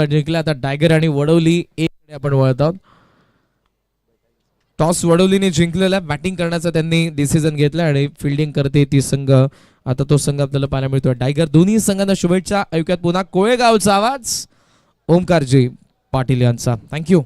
जिंकला. आता टायगर आणि वडवली एक आपण वळत आहोत. टॉस वडवलीने जिंकलेला. बॅटिंग करण्याचा त्यांनी डिसिजन घेतला आणि फिल्डिंग करते ती संघ. आता तो संघ आपल्याला पाहायला मिळतोय टायगर. दोन्ही संघांना शुभेच्छा. ऐकूयात पुन्हा कोळेगावचा आवाज ओमकारजी पाटील यांचा. थँक्यू.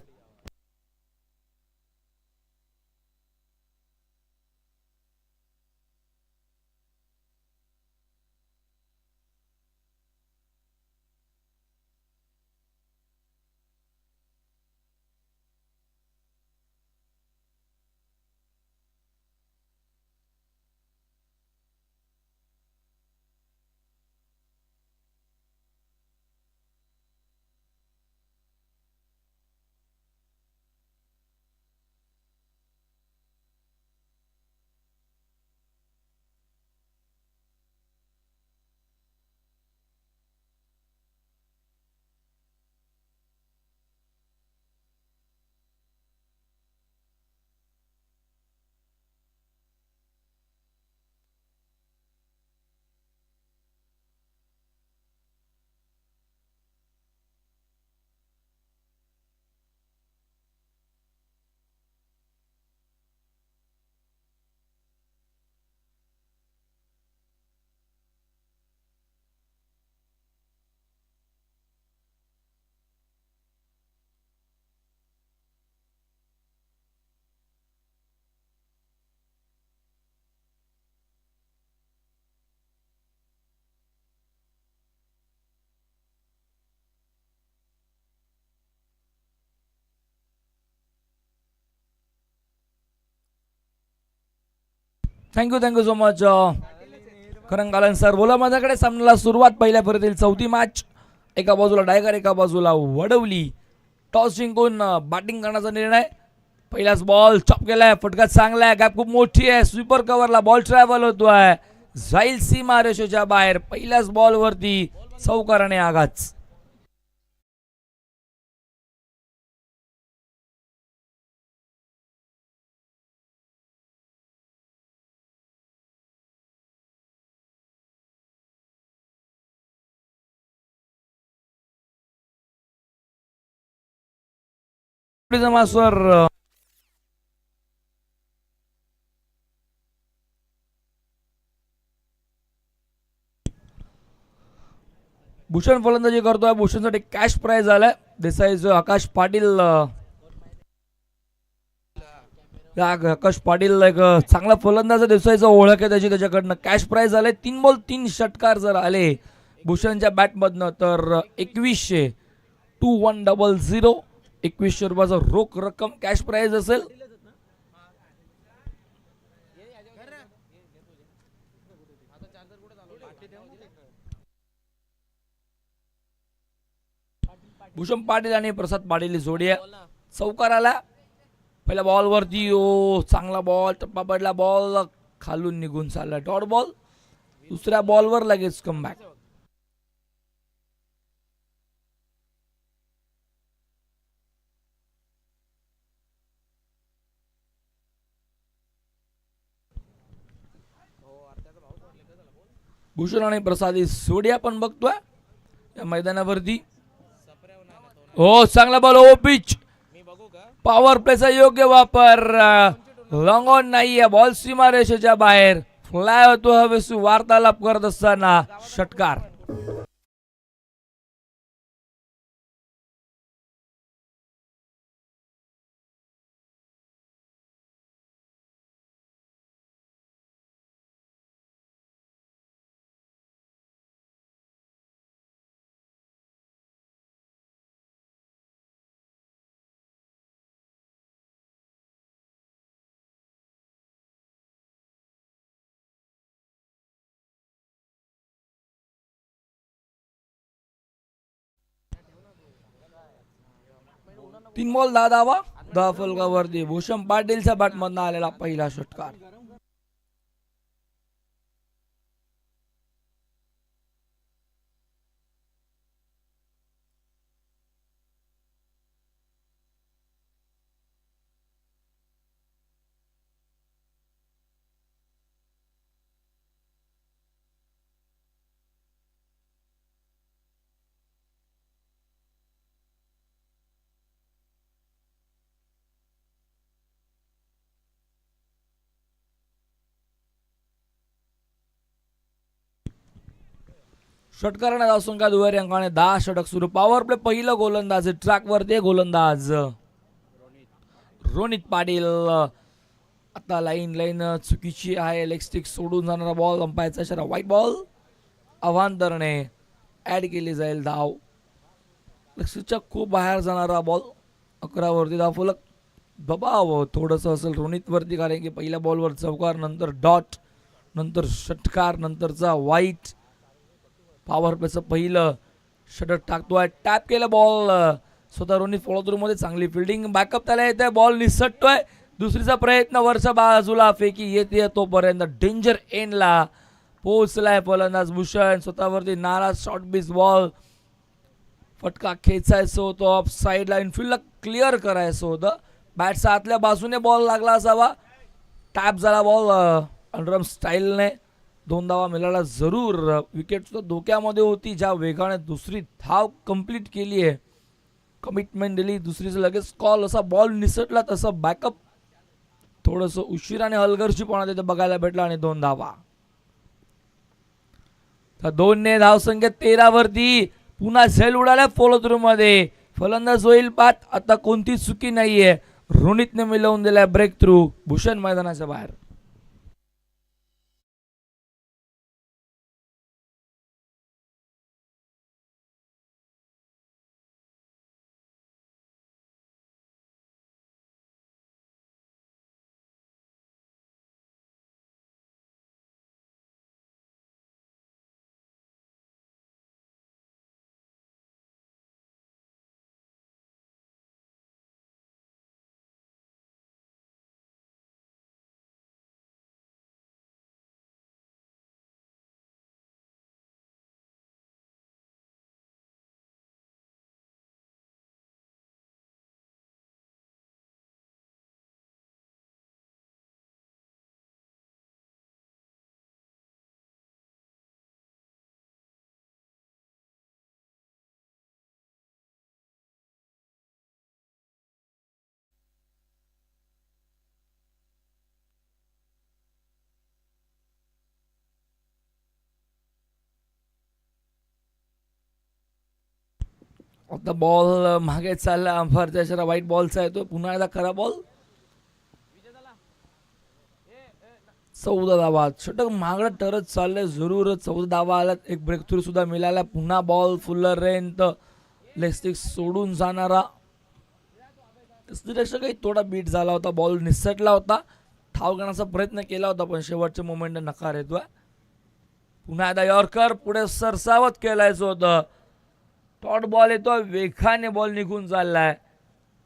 थँक्यू सो मच करंगालन सर. बोला माझ्याकडे सामन्याला सुरुवात. पहिल्या फेरीतील चौथी मॅच. एका बाजूला टायगर, एका बाजूला वडवली. टॉस जिंकून बॅटिंग करण्याचा निर्णय. पहिलाच बॉल चॉप केलाय. फटका चांगला आहे. गॅप खूप मोठी आहे. स्वीपर कव्हरला बॉल ट्रॅव्हल होतोय. जाईल सीमा रेषेच्या बाहेर. पहिल्याच बॉलवरती चौकाराने आघात. सर भूषण फलंदाजी करतोय. भूषणसाठी कॅश प्राइज आलाय. देसाईचं आकाश पाटील. आकाश पाटील एक चांगला फलंदाज. देसाईचा ओळख आहे त्याची. त्याच्याकडनं कॅश प्राइज आले. 3 बॉल 3 षटकार जर आले भूषणच्या बॅटमधनं तर 2100 2100 2100 रुपयाचा रोख रक्कम कॅश प्राइज असेल. भूषण पाटील आणि प्रसाद पाटील जोडी आहे. चौकार आला पहिल्या बॉलवरती. ओ चांगला बॉल. टप्पा पडला. बॉल खालून निघून चालला. Dot ball. दुसऱ्या बॉलवर लगेच कमबॅक. भूषण आणि प्रसाद ही जोडी आपण बघतोय या मैदानावरती. हो चांगला बॉल. ओ पिच. पॉवर प्लेचा योग्य वापर. लॉंग ऑन नाहीये. बॉल सीमा रेषेच्या बाहेर. फ्लाय होतो हवेसू. वार्तालाप करत असताना षटकार. तीन बॉल 10 धावा. 10 फलकावरती भूषण पाटीलच्या बॅटमधनं आलेला पहिला षटकार. षटकाराने धावसंख्या दुहेरी अंकाने 10 षटक सुरू. पॉवर प्ले पहिलं गोलंदाज ट्रॅकवरती गोलंदाज रोनित पाटील. आता लाईन चुकीची आहे. लेग स्टिक सोडून जाणारा बॉल, अंपायरचा इशारा व्हाईट बॉल. अवांतरने ऍड केली जाईल धाव. लक्षच्या खूप बाहेर जाणारा बॉल. 11 वरती धाव फलक. दबाव थोडंसं असेल रोनित वरती, कारण की पहिल्या बॉलवर चौकार, नंतर डॉट, नंतर षटकार, नंतरचा व्हाईट. पॉवर प्लेचं पहिलं षटक टाकतोय. टॅप केलं बॉल. स्वतः रोनित फॉलो थ्रू मध्ये चांगली फिल्डिंग. बॅकअप त्याला येते. बॉल निसटतोय. दुसरीचा प्रयत्न वरच्या बाजूला फेकी येते, तोपर्यंत डेंजर एंडला पोहोचलाय फलंदाज भूषण. स्वतःवरती नाराज. शॉर्ट बीस बॉल. फटका खेचायचं होतं. ऑफ साईडला इनफिल्डला क्लिअर करायचं होतं. बॅटच्या आतल्या बाजूने बॉल लागला असावा. टॅप झाला बॉल अंडरम स्टाईलने. 2 धावा मिळाला जरूर. विकेट सुद्धा धोक्यामध्ये होती. ज्या वेगाने दुसरी धाव कंप्लीट केली आहे, कमिटमेंट दिली, दुसरीचं लगेच कॉल. असा बॉल निसटला तसं बॅकअप थोडंसं उशिराने हलगर्जीपणा तिथे बघायला भेटला आणि 2 धावा. तर 2 धावसंख्या 13 वरती. पुन्हा झेल उडाल्या फॉलो थ्रू मध्ये. फलंदाज होईल बाद. आता कोणती चुकी नाहीये. रोनितने मिळवून दिलाय ब्रेक थ्रू. भूषण मैदानाच्या बाहेर. आता बॉल मागे चालला. अंपायरचा इशारा व्हाईट बॉलचा येतो. पुन्हा एकदा खरा बॉल. 14 धावा. षटक महागडं ठरत चाललंय जरूर. 14 धावा आल्यात. एक ब्रेक थ्रू सुद्धा मिळाला. पुन्हा बॉल फुल्लर रेंथ. लेग स्टिक सोडून जाणारा. काही थोडा बीट झाला होता. बॉल निसटला होता. ठाव घेण्याचा प्रयत्न केला होता, पण शेवटच्या मोमेंट नकार येतोय. पुन्हा एकदा यॉर्कर पुढे सरसावत केलायचं होतं. टॉट बॉल येतो. वेगाने बॉल निघून चाललाय.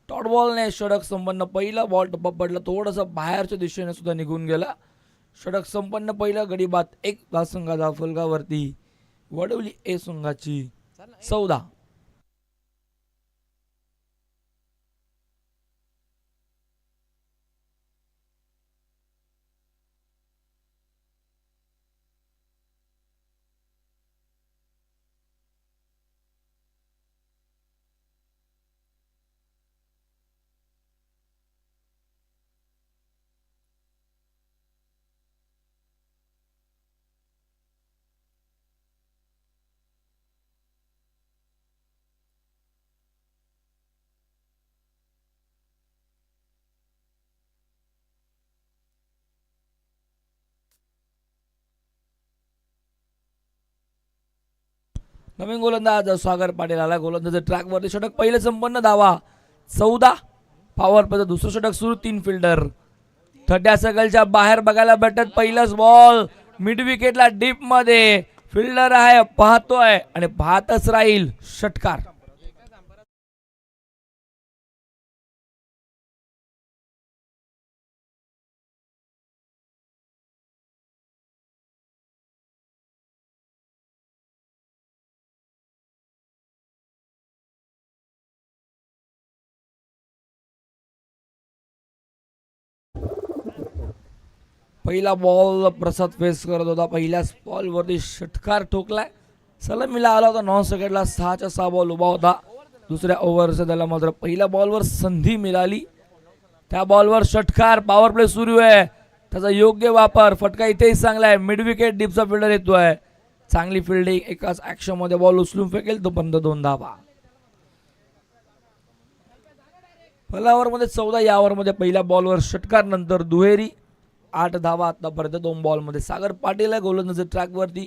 टॉट बॉलने षटक संपन्न. पहिला बॉल टप्पा पडला. थोडंसं बाहेरच्या दिशेने सुद्धा निघून गेला. षटक संपन्न. पहिला गडी बाद. 1 धावसंख्या फलकावरती वडवली ए संघाची 14. नवीन गोलंदाज सागर पाटील आला. गोलंदाज ट्रॅकवरती. षटक पहिले संपन्न. धावा 14. पॉवर प्लेचं दुसरं षटक सुरू. 3 फिल्डर 30 सेकंडच्या बाहेर बघायला भेटत. पहिलाच बॉल मिड विकेटला डीप मध्ये. फिल्डर आहे, पाहतोय आणि पाहतच राहील. षटकार. पहिला बॉल प्रसाद फेस करत होता. पहिल्याच बॉलवरती षटकार ठोकलाय. सलामीला आला होता. 9 सेकंडला 6च्या 6 बॉल उभा होता. दुसऱ्या ओव्हरचा त्याला मात्र पहिल्या बॉलवर संधी मिळाली. त्या बॉलवर षटकार. पॉवर प्ले सुरू आहे. त्याचा योग्य वापर. फटका इथेही चांगला आहे. मिड विकेट डीपचा फिल्डर येतोय. चांगली फिल्डिंग, एकाच ऍक्शन मध्ये बॉल उचलून फेकेल तोपर्यंत 2 धावा. पहिल्या ओव्हरमध्ये 14, या ओव्हरमध्ये पहिल्या बॉलवर षटकार नंतर दुहेरी, 8 धावा आतापर्यंत 2 बॉलमध्ये. सागर पाटील आहे गोलंदाजी ट्रॅकवरती.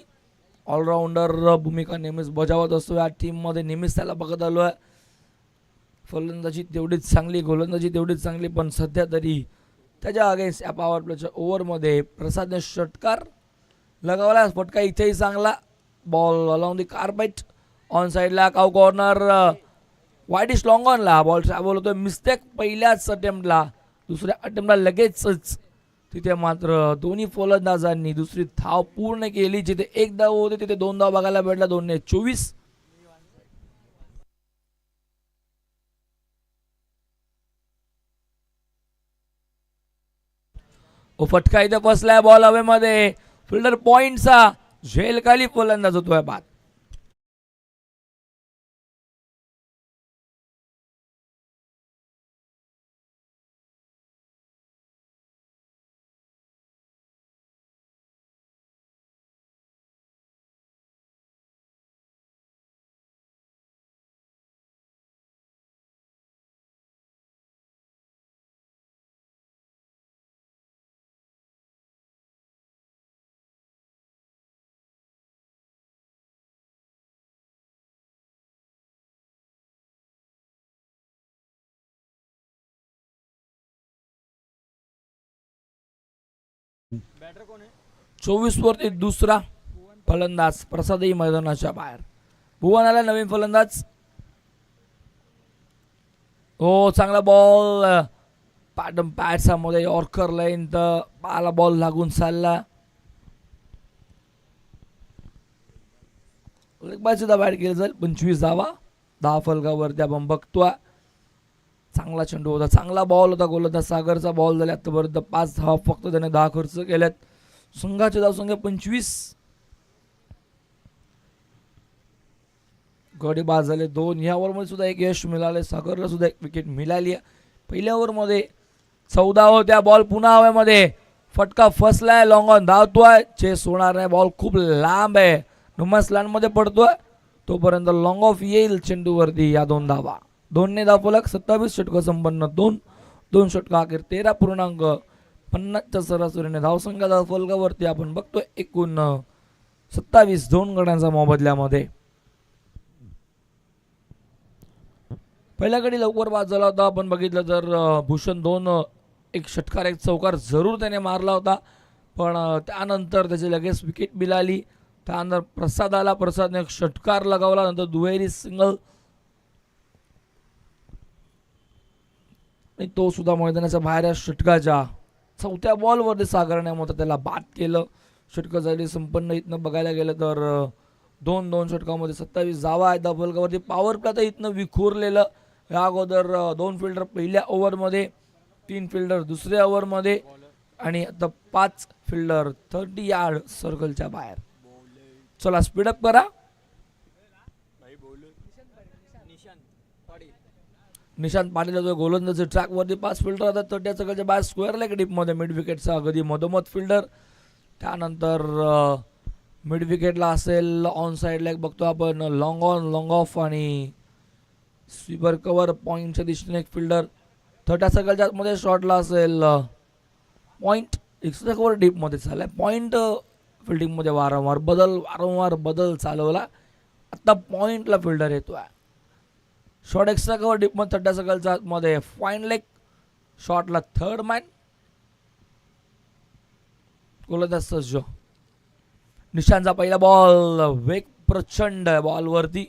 ऑलराऊंडर भूमिका नेहमीच बजावत असतो या टीममध्ये, नेहमीच त्याला बघत आलो आहे. फलंदाजी तेवढीच चांगली, गोलंदाजी तेवढीच चांगली, पण सध्या तरी त्याच्या अगेन्स्ट या पॉवर प्लेच्या ओव्हरमध्ये प्रसादने षटकार लगावला. फटका इथेही चांगला, ball along the carpet on साईडला, काव कॉर्नर, वाईडिश लॉंग ऑनला बॉल ट्रॅव्हल होतोय. मिस्टेक पहिल्याच अटेम्प्टला, दुसऱ्या अटेम्प्टला लगेचच तिथे मात्र दोन्ही फलंदाजांनी दुसरी धाव पूर्ण केली. जिथे 1 धाव होते तिथे 2 धाव बघायला भेटला. 2 24. फटका इथे फसलाय बॉल हवेमध्ये. फिल्डर पॉइंटचा झेल खाली फलंदाज होतोय बाद. बॅटर कोण आहे? 24 वरती दुसरा फलंदाज प्रसादही मैदानाच्या बाहेर. भुवन आला नवीन फलंदाज. हो, चांगला बॉल पॅडम पॅडसा मध्ये यॉर्कर लाईन तर पाला बॉल लागून चालला. सुद्धा बॅट केलं जाईल. 25 धावा 10 फलकावरती आपण बघतोय. चांगला चेंडू होता, चांगला बॉल होता गोलंदाज सागरचा. बॉल झाले आतापर्यंत 5 धावा, फक्त त्याने 10 खर्च केल्यात. संघाचे धावसंख्या 25. गडी बाद झाले 2. या ओव्हरमध्ये सुद्धा एक यश मिळाले, सागरला सुद्धा एक विकेट मिळाली. पहिल्या ओव्हरमध्ये 14 होत्या. बॉल पुन्हा हवेमध्ये, फटका फसलाय, लॉंग ऑन धावतोय, चेस होणार नाही. बॉल खूप लांब आहे, नुमास लँड मध्ये पडतोय. तोपर्यंत लॉंग ऑफ येईल चेंडूवरती. या 2 धावा. 2 धावफलक, 27 षटक संपन्न. 2 षटका अखेर 13.50च्या सरासरीने धावसंख्या धावफलकावरती आपण बघतोय एकूण 27. 2 गड्यांचा मोबदल्यामध्ये. पहिल्याकडे लवकर बाद झाला होता. आपण बघितलं तर भूषण 2 एक षटकार एक चौकार जरूर त्याने मारला होता, पण त्यानंतर त्याची लगेच विकेट मिळाली. त्यानंतर प्रसाद आला, प्रसादने एक षटकार लगावला, नंतर दुहेरी सिंगल आणि तो सुद्धा मैदानाच्या बाहेर या षटकाच्या 4थ्या बॉलवरती सागरने मग त्याला बाद केलं. षटक झाली संपन्न. इथनं बघायला गेलं तर 2 षटकामध्ये 27 धावा आहेत फलकावरती. पॉवर प्ले तर इथनं विखुरलेलं. या अगोदर 2 फिल्डर पहिल्या ओव्हरमध्ये, 3 फिल्डर दुसऱ्या ओव्हरमध्ये आणि आता 5 फिल्डर 30 यार्ड सर्कलच्या बाहेर. चला स्पीडअप करा. निशांत पाटील जो गोलंदाजी ट्रॅकवरती 5 फिल्डर आता 30 सर्कलच्या बाहेर. स्क्वेअर लेग डीपमध्ये मिड विकेटचा अगदी मधोमध फिल्डर. त्यानंतर मिड विकेटला असेल ऑन साईड लेग बघतो आपण, लॉंग ऑन, लॉंग ऑफ आणि स्वीपर कव्हर पॉईंटच्या दिशेने एक फिल्डर. 30 सर्कलच्या मध्ये शॉटला असेल पॉईंट. एक्स्ट्रा कव्हर डीपमध्ये चाललाय. पॉईंट फिल्डिंगमध्ये वारंवार बदल चालवला. आता पॉईंटला फिल्डर येतोय. शॉट एक्स्ट्रा कव्हर डीपमध्ये 30 सर्कलच्या मध्ये फाईन लेग शॉटला थर्ड मॅन. गोलंदाज सज्ज. निशांतचा पहिला बॉल, वेग प्रचंड बॉलवरती.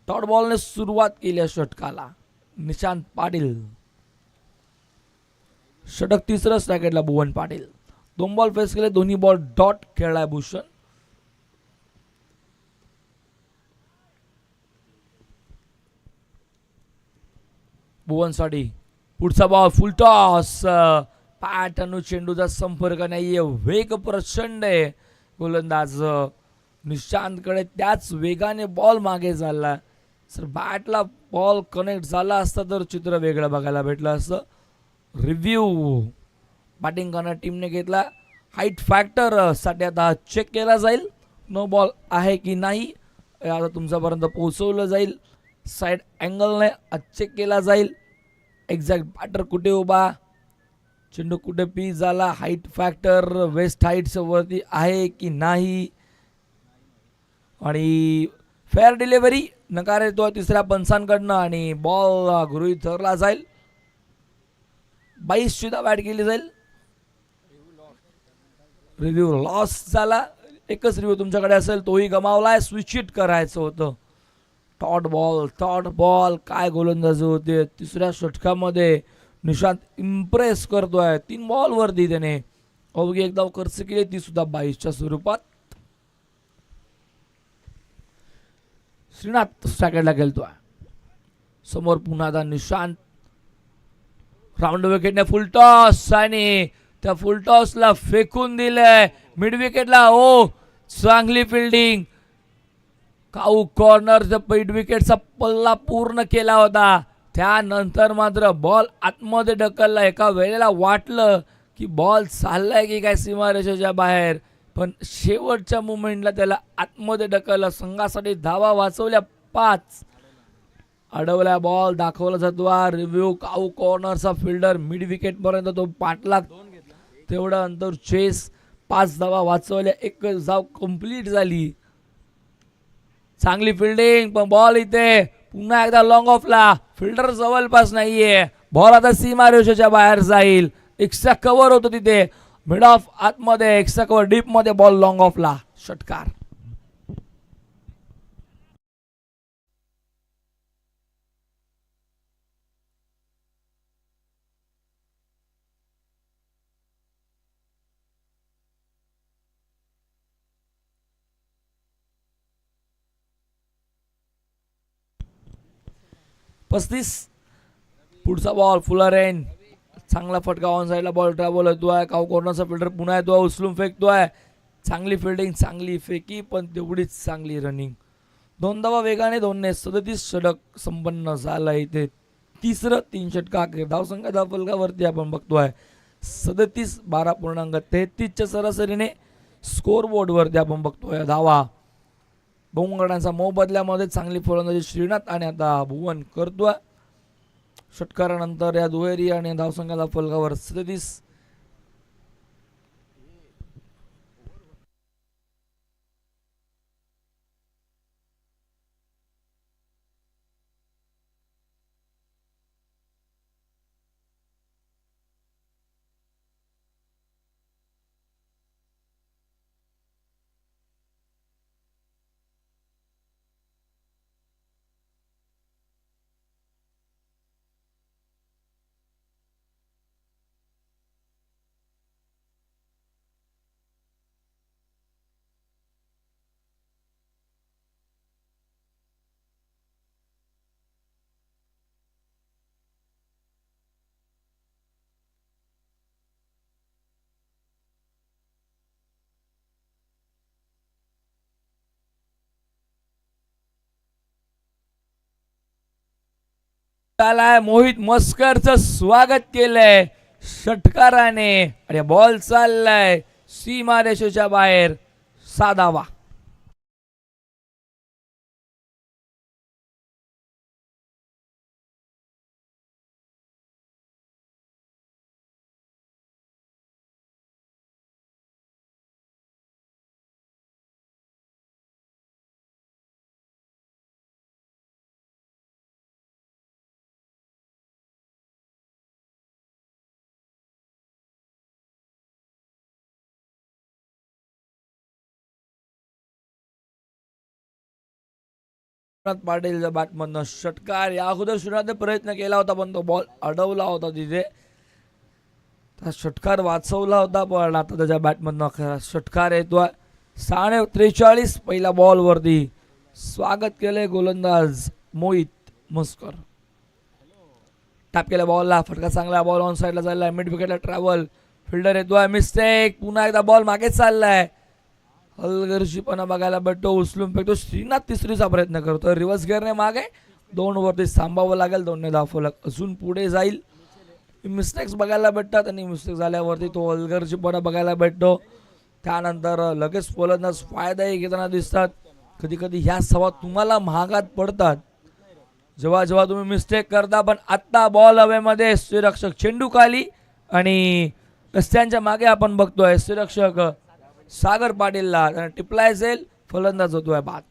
डॉट बॉलने सुरुवात केली आहे षटकाला. निशांत पाटील षटक 3रं रॅकेटला भुवन पाटील. 2 बॉल फेस केले, दोन्ही बॉल डॉट खेळलाय भूषण. भुवनसाठी पुढचा बॉल, फुल टॉस. पॅट आणि चेंडूचा संपर्क नाहीये, वेग प्रचंड आहे गोलंदाज निशांतकडे. त्याच वेगाने बॉल मागे झाला. सर बॅटला बॉल कनेक्ट झाला असता तर चित्र वेगळं बघायला भेटलं असतं. रिव्ह्यू बॅटिंग करणाऱ्या टीमने घेतला. हाईट फॅक्टर साठी आता चेक केला जाईल. नो बॉल आहे की नाही हे आता तुमच्यापर्यंत पोहोचवलं जाईल. साईड अँगलने चेक केला जाईल. एक्झॅक्ट बॅटर कुठे उभा, चेंडू कुठे पीच झाला, हाईट फॅक्टर वेस्ट हाईटच्या वरती आहे की नाही. आणि फेअर डिलिव्हरी नकार येतो तिसऱ्या पंचांकडनं आणि बॉल गृहीत धरला जाईल. 22 सुद्धा बॅट केली जाईल. रिव्ह्यू लॉस झाला. एकच रिव्ह्यू तुमच्याकडे असेल तोही गमावलाय. स्विच इट करायचं होतं. टॉट बॉल काय गोलंदाजी होते. तिसऱ्या षटकामध्ये निशांत इम्प्रेस करतोय. 3 बॉलवरती त्याने अवघी एक धाव खर्च केली, ती सुद्धा 22च्या स्वरूपात. श्रीनाथ स्ट्रायकरला खेळतोय. समोर पुन्हा आता निशांत. राऊंड विकेटने फुल टॉस आणि त्या फुल टॉसला फेकून दिलंय मिड विकेटला. ओ चांगली फिल्डिंग. काऊ कॉर्नरचा मिड विकेटचा पल्ला पूर्ण केला होता. त्यानंतर मात्र बॉल आतमध्ये ढकलला. एका वेळेला वाटलं की बॉल चाललाय की काय सीमारेषेच्या बाहेर, पण शेवटच्या मुमेंटला त्याला आतमध्ये ढकललं. संघासाठी धावा वाचवल्या 5. अडवल्या बॉल दाखवला जातो. रिव्ह्यू काऊ कॉर्नरचा फिल्डर मिड विकेट पर्यंत तो पाठलाग, तेवढं अंतर चेस. 5 धावा वाचवल्या. 1 धाव कंप्लीट झाली. चांगली फिल्डिंग, पण बॉल इथे पुन्हा एकदा लॉंग ऑफला. फिल्डर जवळपास नाहीये. बॉल आता सीमारेषेच्या बाहेर जाईल. एक्स्ट्रा कव्हर होतो तिथे. मिड ऑफ आतमध्ये, एक्स्ट्रा कव्हर डीप मध्ये, बॉल लॉंग ऑफला. षटकार. पस्तीस. पुढचा बॉल फुलर रेन. चांगला फटका ऑन साईडला. बॉल ट्रॅव्हल होतोय. काऊ कॉर्नरचा फिल्डर पुन्हा येतोय, उचलून फेकतोय. चांगली फिल्डिंग, चांगली फेकी, पण तेवढीच चांगली रनिंग. 2 धावा वेगाने 2ने 37 षटक संपन्न झालं. इथे तिसरं 3 षटक अखेर. धावसंख्या फलकावरती आपण बघतोय 37 12.33च्या सरासरीने. स्कोर बोर्डवरती आपण बघतोय धावा. बोंगडांचा मोबदल्यामध्ये चांगली फलंदाजी श्रीनाथ आणि आता भुवन करतोय. षटकारानंतर या दुहेरी आणि धावसंख्याचा फलकावर 37. त्याला मोहित मस्करचं स्वागत केलंय षटकाराने आणि बॉल चाललाय सीमारेषेच्या बाहेर. 6 धावा. पाटीलच्या बॅटमधनं षटकार. या अगोदर श्रीनाथने प्रयत्न केला होता, पण तो बॉल अडवला होता तिथे. त्या षटकार वाचवला होता, पण आता त्याच्या बॅटमधनं षटकार येतोय. 43 पहिल्या बॉलवरती. स्वागत केलंय गोलंदाज मोहित मस्कर. टॅप केल्या बॉलला. फटका चांगला. बॉल ऑन साईडला चाललाय. मिड विकेटला ट्रॅव्हल. फिल्डर येतोय. मिस्टेक. पुन्हा एकदा बॉल मागे चाललाय. हलगर्जीपणा बघायला भेटतो. उचलून फेकतो. श्रीनाथ तिसरीचा प्रयत्न करतो. रिव्हर्स गिअरने मागे 2 वरती थांबावं लागेल. 2ने धावफलक अजून पुढे जाईल. मिस्टेक्स बघायला भेटतात आणि मिस्टेक झाल्यावरती तो हलगर्जीपणा बघायला भेटतो. त्यानंतर लगेच फलंदाज फायदाही घेताना दिसतात. कधी कधी ह्या सवा तुम्हाला महागात पडतात जेव्हा जेव्हा तुम्ही मिस्टेक करता. पण आत्ता बॉल हवेमध्ये यष्टीरक्षक चेंडू खाली आणि रस्त्यांच्या मागे आपण बघतोय यष्टीरक्षक सागर पाटीलला टिपलाय असेल. फलंदाज होतोय बाद.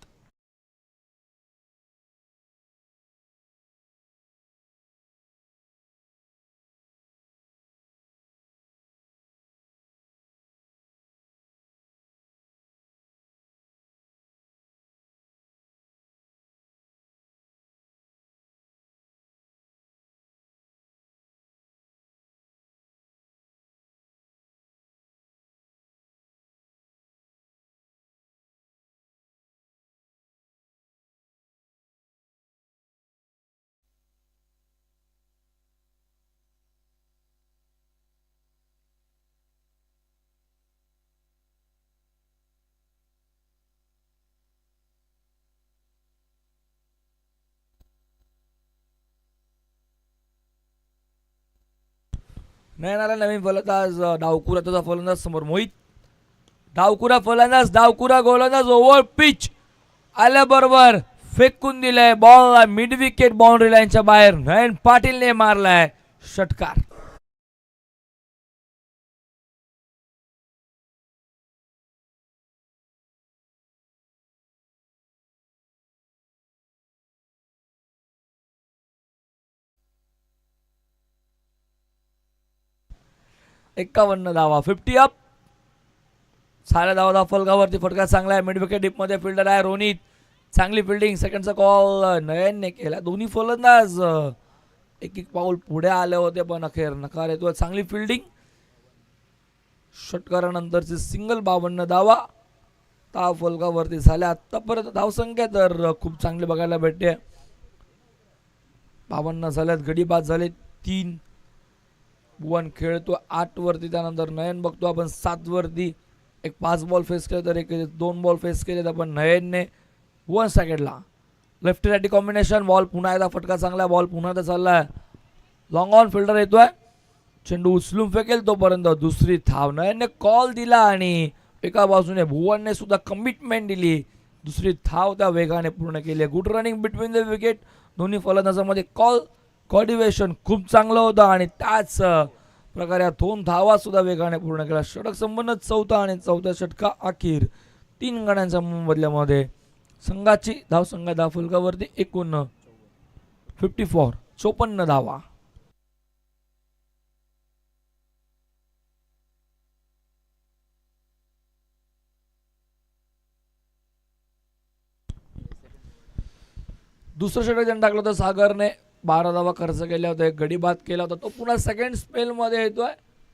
नयन आला नवीन फलंदाज डावकुरा त्याचा फलंदाज समोर मोहित. डावकुरा फलंदाज डावकुरा गोलंदाज ओव्हर पिच आल्याबरोबर फेकून दिलाय बॉल मिड विकेट बाउंड्री लाईनच्या बाहेर. नयन पाटीलने मारलाय षटकार. एक्कावन्न धावा 50 अप. साऱ्या धावा फलकावरती फटका चांगला आहे. मिड विकेट डीप मध्ये फिल्डर आहे रोनित. चांगली फिल्डिंग. सेकंडचा कॉल नयनने केला. दोन्ही फलंदाज एक एक पाऊल पुढे आले होते पण अखेर नकार येतो. चांगली फिल्डिंग. षटकारानंतरची सिंगल 52 धावा धाव फलकावरती झाल्या. आतापर्यंत धावसंख्या तर खूप चांगली बघायला भेटते. 52 झाल्यात. गडी बाद झाले 3. भुवन खेळतो 8 वरती. त्यानंतर नयन बघतो आपण 7 वरती. एक 5 बॉल फेस केले तर एक 2 बॉल फेस केले तर पण नयनने भुवन सॅकेटला लेफ्ट राईटी कॉम्बिनेशन. बॉल पुन्हा एकदा फटका चांगला. बॉल पुन्हा एकदा चाललाय. लॉंग ऑन फिल्डर येतोय. चेंडू उचलून फेकेल तोपर्यंत दुसरी धाव. नयनने कॉल दिला आणि एका बाजूने भुवनने सुद्धा कमिटमेंट दिली. दुसरी धाव त्या वेगाने पूर्ण केली. Good running between the wicket. दोन्ही फलंदाजांमध्ये कॉल कोऑर्डिनेशन खूप चांगलं होतं आणि त्याच प्रकारे 2 धावा सुद्धा वेगाने पूर्ण केला. षटक संपन्न चौथा आणि चौथ्या षटका अखेर 3 गड्यांच्या बदल्यामध्ये संघाची धावसंख्या धाव फलकावरती एकूण 54 धावा. दुसरं षटक ज्याने टाकलं होतं सागरने 12 धावा खर्च केल्या होत्या. एक गडी बाद केला होता. तो पुन्हा सेकंड स्पेल मध्ये येतोय.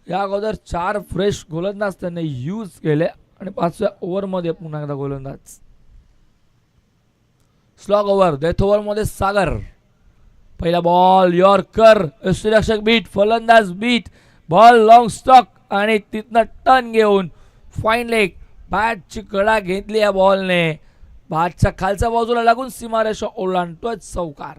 या अगोदर 4 फ्रेश गोलंदाज त्यांनी यूज केले आणि 5व्या ओव्हर मध्ये पुन्हा एकदा गोलंदाज. स्लॉग ओव्हर डेथ ओव्हर मध्ये सागर. पहिला बॉल यॉर्कर. यष्टीरक्षक बीट. फलंदाज बीट. बॉल लॉंग स्टॉक आणि तिथनं टर्न घेऊन फाईन लेग. बॅटची कडा घेतली या बॉलने. बॅटच्या खालच्या बाजूला लागून सीमारेषा ओलांडतोय चौकार.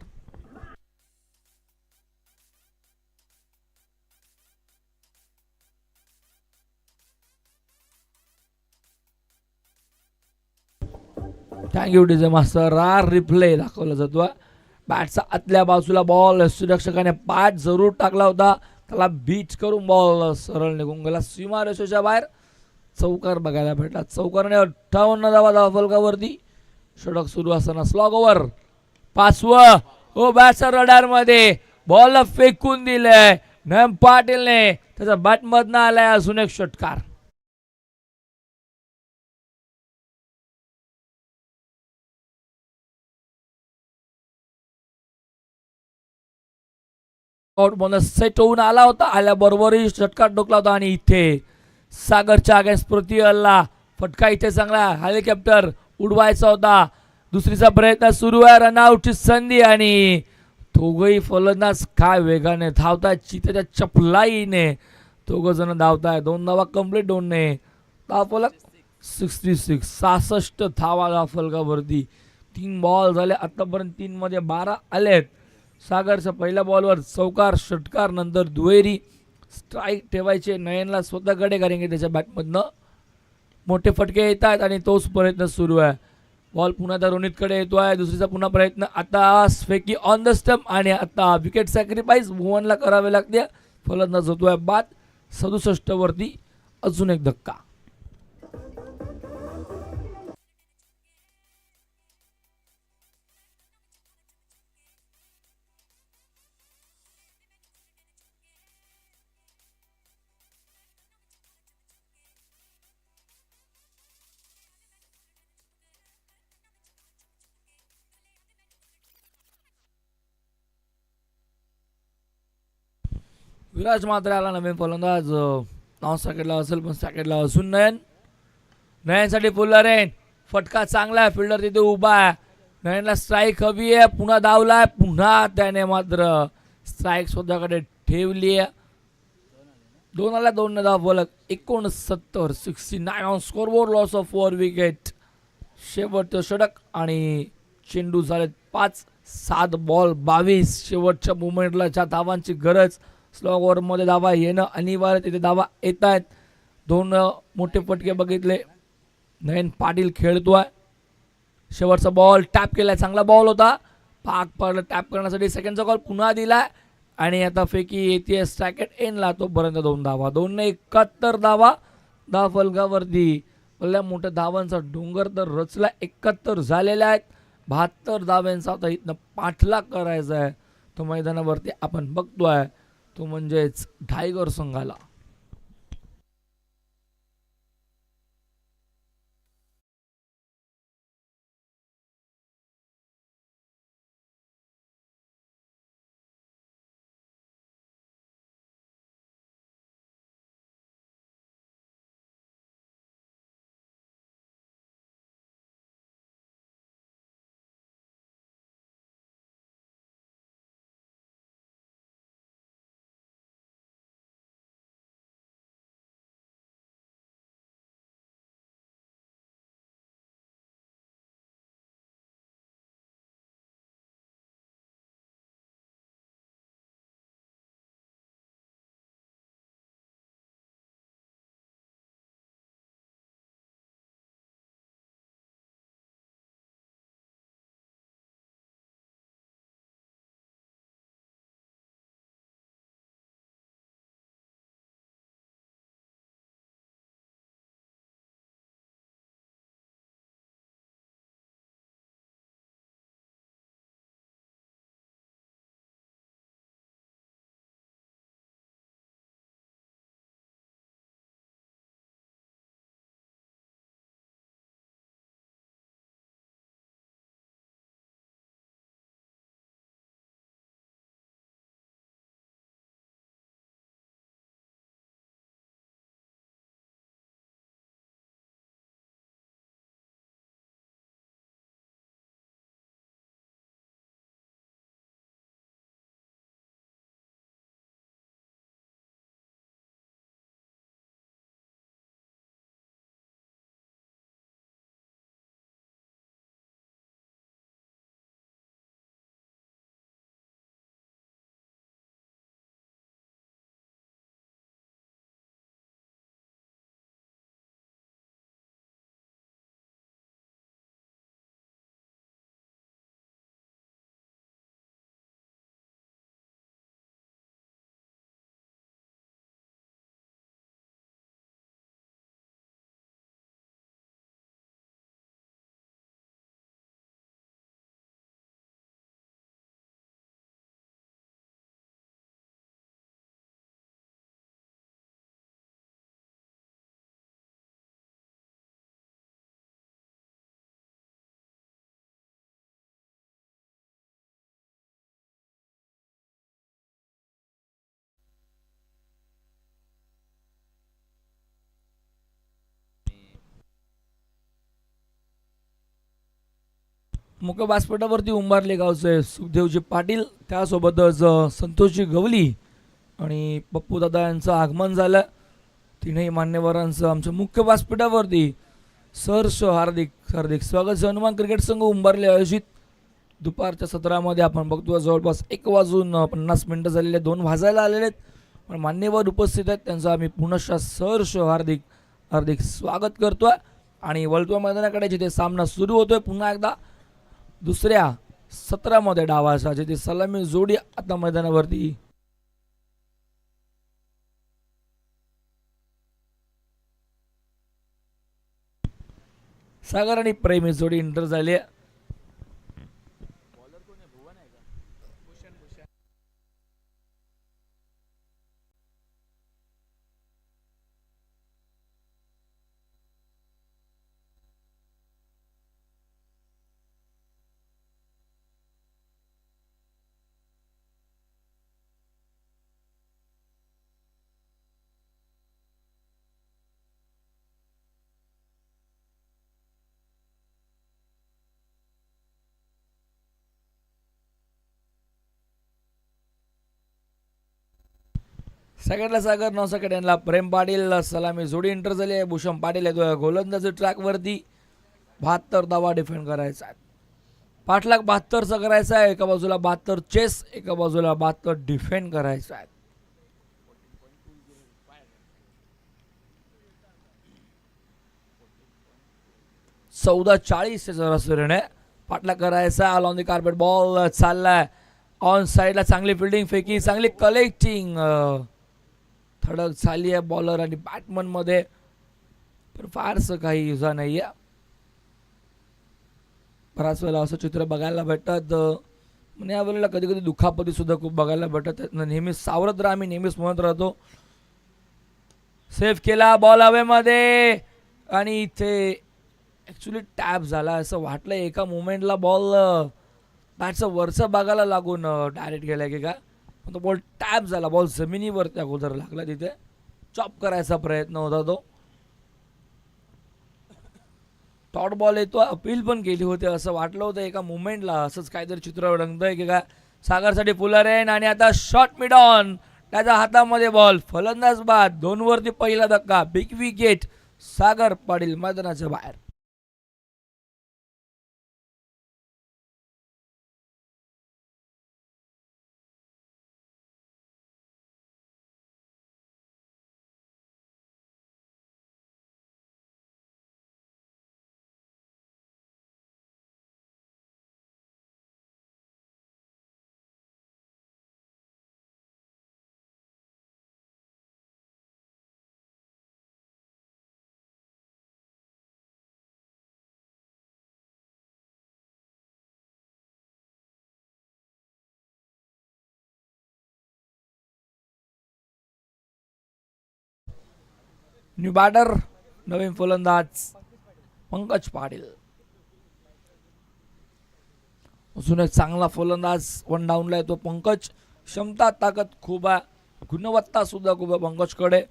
Thank you DJ master. रार रिप्ले दाखवला जातो. बॅटचा आतल्या बाजूला बॉल यष्टीरक्षकाने पाठ जरूर टाकला होता. त्याला बीट करून बॉल सरळ निघून गेला सीमारेषेच्या बाहेर. चौकार बघायला भेटला. चौकारने 58 धावा धाव फलकावरती. षटक सुरू असताना स्लॉग ओव्हर 5वं. हो बॅटच्या रडार मध्ये बॉल फेकून दिलंय. नयन पाटीलने त्याचा बॅट मधनं आलाय अजून एक षटकार. सेट होऊन आला होता. आल्याबरोबरही षटकार डोकला होता आणि इथे सागरच्या अगेन्स्ट प्रति हल्ला. फटका इथे चांगला. हेलिकॉप्टर उडवायचा होता. दुसरीचा प्रयत्न सुरू आहे. रनआउटची संधी आणि दोघही फलंदाज काय वेगाने धावतात. चितेच्या चपलाईने दोघ जण धावताय. 2 धावा कंप्लीट. 2ने धाव फलक 66 धावा धाव फलकावरती. 3 बॉल झाले आतापर्यंत. 3 मध्ये 12 आलेत. सागरच्या पहिल्या बॉलवर चौकार. षटकार नंतर दुहेरी. स्ट्राईक ठेवायचे नयनला स्वतःकडे कारण की त्याच्या बॅटमधनं मोठे फटके येत आहेत आणि तोच प्रयत्न सुरू आहे. बॉल पुन्हा त्या रोनितकडे येतोय. दुसरीचा पुन्हा प्रयत्न. आता फेकी ऑन द स्टंप आणि आता विकेट सॅक्रिफाईस भुवनला करावे लागते. फलंदाज होतोय बाद. 67 वरती अजून एक धक्का. विराज मात्र आला नवीन फलंदाज. नाव सॅकेटला असेल पण सॅकेटला असून नयनसाठी पुल्लर रेन. फटका चांगला आहे. फिल्डर तिथे उभा आहे. नयनला स्ट्राईक हवी आहे. पुन्हा धावलाय. पुन्हा त्याने मात्र स्ट्राईक स्वतःकडे ठेवली आहे. 2 आल्या 2 ने धाव फलक. 69 69 on scoreboard. Loss of 4 wicket. शेवटचं षटक आणि चेंडू झालेत 5. 7 बॉल 22. शेवटच्या मुवमेंटला ज्या धावांची गरज. स्लो ओव्हरमध्ये धावा येणं अनिवार्य. तिथे धावा येत आहेत. 2 मोठे फटके बघितले. नयन पाटील खेळतोय. शेवटचा बॉल टॅप केलाय. चांगला बॉल होता. पाक पडला टॅप करण्यासाठी. सेकंडचा कॉल पुन्हा दिलाय आणि आता फेकी येते स्ट्रायकेट एनला. तोपर्यंत 2 धावा. 2 ने 71 धावा धाव फलकावरती. पहिल्या मोठ्या धावांचा डोंगर तर रचला. 71 झालेल्या आहेत. 72 धाव्यांचा आता इथनं पाठलाग करायचा आहे. तो मैदानावरती आपण बघतोय तो म्हणजेच टायगर संघाला. मुख्य व्यासपीठावरती उंबारले गावचे सुखदेवजी पाटील. त्यासोबतच संतोषजी गवली आणि पप्पू दादा यांचं आगमन झालं. तीनही मान्यवरांचं आमच्या मुख्य व्यासपीठावरती सहर्ष हार्दिक हार्दिक स्वागत. हनुमान क्रिकेट संघ उंबारले आयोजित दुपारच्या सत्रामध्ये आपण बघतो जवळपास 1:50 झालेले. 2 वाजायला आलेले आहेत पण मान्यवर उपस्थित आहेत. त्यांचं आम्ही पुनश्च सहर्ष हार्दिक हार्दिक स्वागत करतोय आणि वळतुआ मैदानाकडे जिथे सामना सुरू होतोय पुन्हा एकदा दुसऱ्या 17 मध्ये डावाचा जिथे सलामी जोडी आता मैदानावरती सागर आणि प्रेमी जोडी इंटर झाली आहे. सेकंडला सागर 9 सेकंडला प्रेम पाटील सलामी जोडी इंटर झाली आहे. भूषण पाटील येतोय गोलंदाजी ट्रॅकवरती 72 धावा डिफेंड करायचा आहे. पाठलाग 72चा करायचा आहे. एका बाजूला 72 चेस, एका बाजूला 72 डिफेंड करायचा आहे. चौदा 40 सरासरीने पाठलाग करायचा. All on the carpet ball चाललाय ऑन साईडला. चांगली फिल्डिंग फेकी, चांगली कलेक्टिंग धडक झाली आहे बॉलर आणि बॅटमन मध्ये, पण फारसं काही युजा नाहीये. बराच वेळेला असं चित्र बघायला भेटत. म्हणजे या वेळेला कधी कधी दुखापती सुद्धा खूप बघायला भेटत. नेहमी सावरत राहा, मी नेहमीच म्हणत राहतो. सेफ केला बॉल हवेमध्ये आणि इथे ऍक्च्युली टॅप झाला असं वाटलं. एका मोमेंटला बॉल बॅटचं वरचं भागाला लागून डायरेक्ट गेला की काय, पण तो बॉल टॅप झाला. बॉल जमिनीवरती अगोदर लागला, तिथे चॉप करायचा प्रयत्न होता तो. टॉट बॉल येतो, अपील पण केली होती असं वाटलं होतं एका मुवमेंटला. असंच काहीतरी चित्र रंगतंय की काय. सागरसाठी पुलर आहे आणि आता शॉट मिड ऑन, त्याच्या हातामध्ये बॉल, फलंदाज बाद, 2 वरती पहिला धक्का, बिग विकेट. सागर पाटील मैदानाच्या बाहेर. न्यू बॅटर नवीन फलंदाज पंकज पाटील. अजून एक चांगला फलंदाज वन डाऊनला येतो पंकज. क्षमता ताकद खूप आहे, गुणवत्ता सुद्धा खूप आहे पंकजकडे.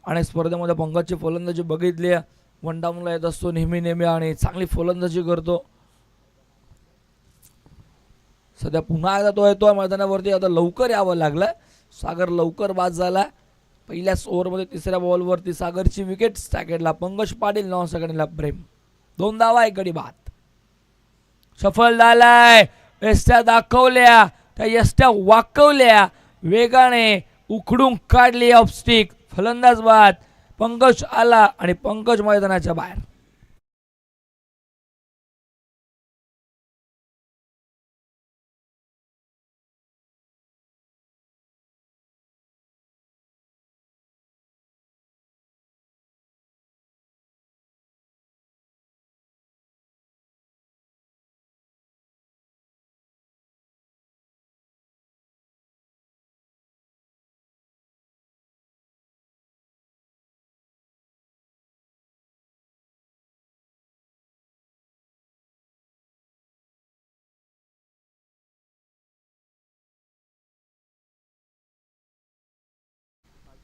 आणि स्पर्धेमध्ये पंकजची फलंदाजी बघितली, वन डाऊनला येत असतो नेहमी आणि चांगली फलंदाजी करतो. सध्या पुन्हा एकदा तो येतोय मैदानावरती. आता लवकर यावं लागलं. सागर लवकर बाद झाला. पहिल्याच ओव्हरमध्ये तिसऱ्या बॉलवरती सागरची विकेट. स्टॅकेटला पंकज पाटील, 9 सेकंडला प्रेम. 2 धावा, 1 गडी बाद. सफल झालाय. यष्ट्या दाखवल्या, त्या यष्ट्या वाकवल्या, वेगाने उखडून काढली ऑफ स्टिक. फलंदाज बाद. पंकज आला आणि पंकज मैदानाच्या बाहेर.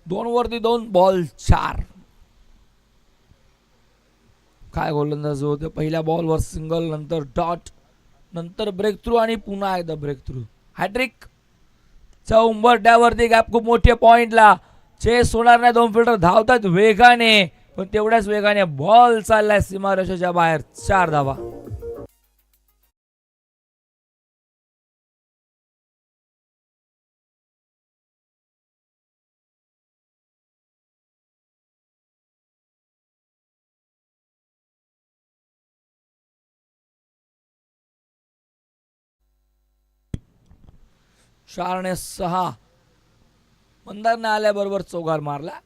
दोन वरती 2 बॉल 4. काय गोलंदाज होते. पहिल्या बॉलवर सिंगल, नंतर डॉट, नंतर ब्रेक थ्रू आणि पुन्हा एकदा ब्रेक थ्रू. हॅट्रिक च्या उंबरठ्यावरती गॅप खूप मोठ्या पॉइंटला. चेस होणार नाही. 2 फिल्डर धावतात वेगाने, पण तेवढ्याच वेगाने बॉल चाललाय सीमारेषेच्या बाहेर. 4 धावा. 4 ने 6 मंदारने आल्याबरोबर चौकार मारला.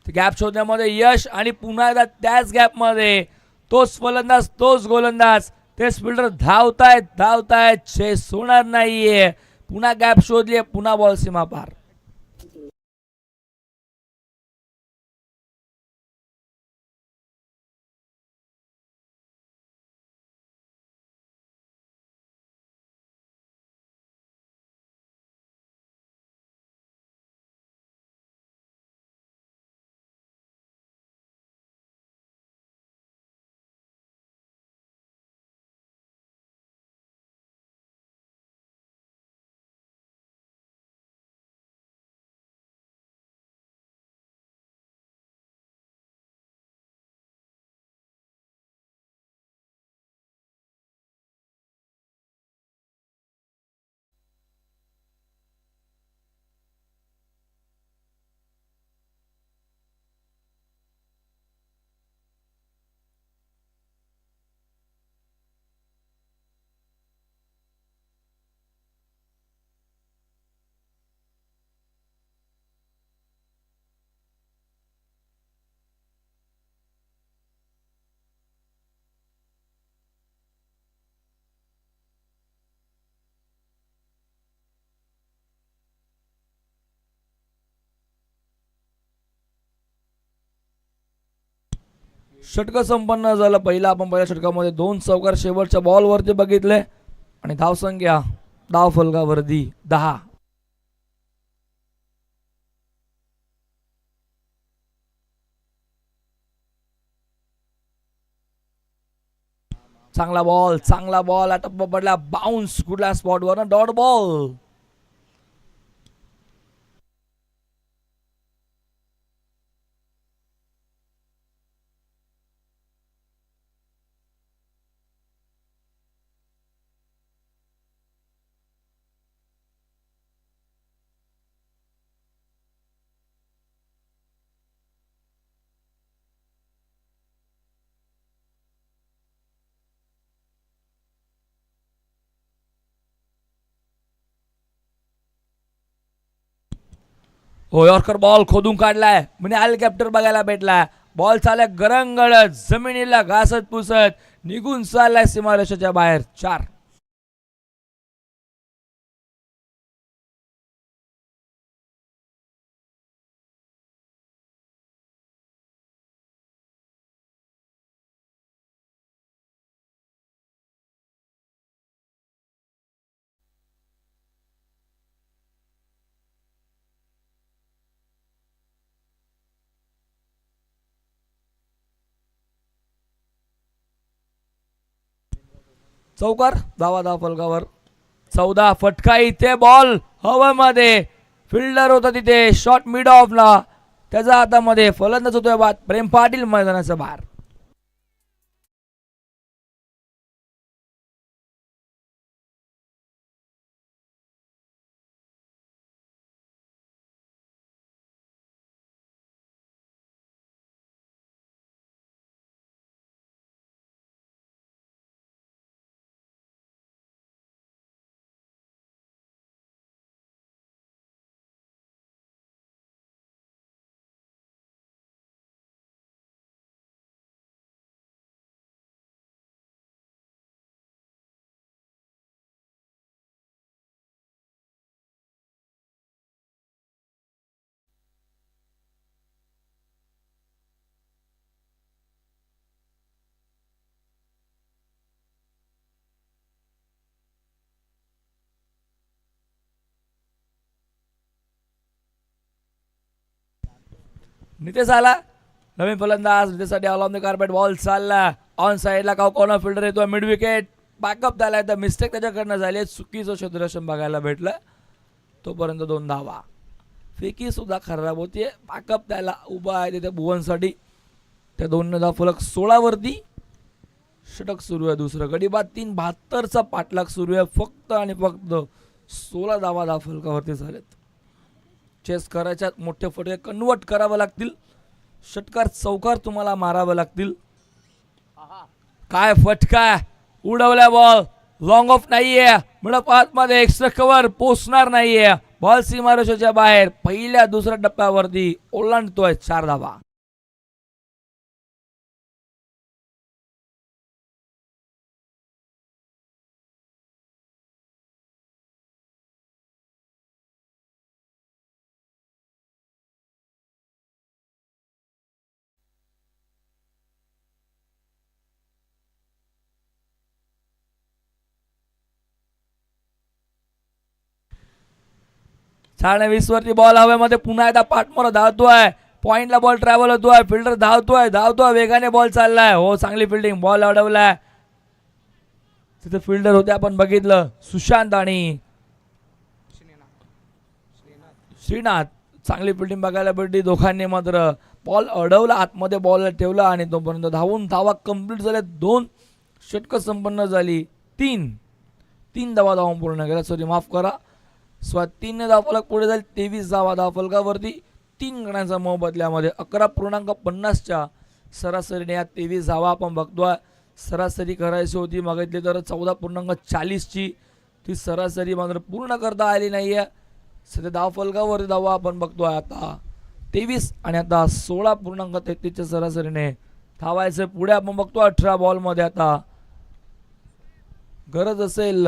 गॅप शोधण्यामध्ये यश आणि पुन्हा एकदा त्याच गॅप मध्ये तोच फलंदाज तोच गोलंदाज तेच फिल्डर धावतायत चेस होणार नाहीये. पुन्हा गॅप शोधली पुन्हा बॉल सीमा पार. षटक संपन्न झालं. पहिल्या षटकामध्ये 2 चौकार शेवटच्या बॉलवरती बघितले आणि धावसंख्या धाव फलकावरती 10. चांगला बॉल टप्पा पडला. बाउन्स कुठल्या स्पॉटवर डॉट बॉल. यॉर्कर बॉल खोदून काढलाय. म्हणजे हेलिकॉप्टर बघायला भेटलाय. बॉल चालय गरंगळत जमिनीला घासत पुसत निघून चाललाय सीमारेषेच्या बाहेर. 4. चौकार धाव फलकावर 14. फटका इथे बॉल हवेमध्ये. फिल्डर होता तिथे शॉट मिड ऑफला. त्याच्या हातामध्ये फलंदाज होतोय बाद. प्रेम पाटील मैदानाच्या बाहेर. नितेश आला. नवीन फलंदाज नितेशसाठी all on the carpet. Ball चालला ऑन साइडला. कॉर्नर फिल्डर येतो. Mid wicket. बॅकअप झालाय. तर मिस्टेक त्याच्याकडनं झाली. चुकीचं क्षेत्ररक्षण बघायला भेटलं. तोपर्यंत 2 धावा. फेकी सुद्धा खराब होतीये. बॅकअप त्याला उभा आहे तिथे भुवनसाठी. त्या 2 धाव फलक 16 वरती. षटक सुरू आहे दुसरं. गडी बाद 3-72चा पाठलाग सुरू आहे. फक्त आणि फक्त 16 धावा धाव फलकावरती झालेत. चेस करायच्या मोठे फटके कन्वर्ट करावं लागतील. षटकार चौकार तुम्हाला मारावं लागतील. काय फटका उडवल्या बॉल लॉंग ऑफ नाहीये, मिडअप आतमध्ये एक्स्ट्रा कव्हर पोचणार नाहीये, बॉल सीमारेषेच्या बाहेर. पहिल्या दुसऱ्या टप्प्यावरती ओलांडतोय 4 धावा. साडे 20 वरती बॉल हवेमध्ये पुन्हा एकदा पाठमोर धावतोय. पॉइंटला बॉल ट्रॅव्हल होतोय. फिल्डर धावतोय वेगाने बॉल चाललाय. हो चांगली फिल्डिंग, बॉल अडवलाय. तिथे फिल्डर होते आपण बघितलं, सुशांत आणि श्रीनाथ. चांगली फिल्डिंग बघायला भेटली दोघांनी. मात्र बॉल अडवला, आतमध्ये बॉल ठेवला आणि तोपर्यंत धावून धावा कंप्लीट झाल्या. 2 षटकं संपन्न झाली. 3 धावा धावून पूर्ण केल्या. सॉरी माफ करा, 3 धावफलक पुढे जाईल. 23 धावा धावफलकावरती. 3 गणांचा मोबदल्यामध्ये 11.50च्या सरासरीने या 23 धावा आपण बघतोय. सरासरी करायची होती मागितली तर 14.40ची, ती सरासरी मात्र पूर्ण करता आली नाहीये. सध्या धावफलकावरती धावा आपण बघतोय आता 23 आणि आता 16.33च्या सरासरीने धावायचं. पुढे आपण बघतो 18 बॉलमध्ये आता गरज असेल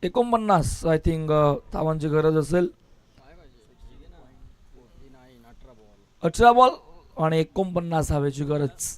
49 आय थिंक धावांची गरज असेल. 18 बॉल आणि 49 हवेची गरज.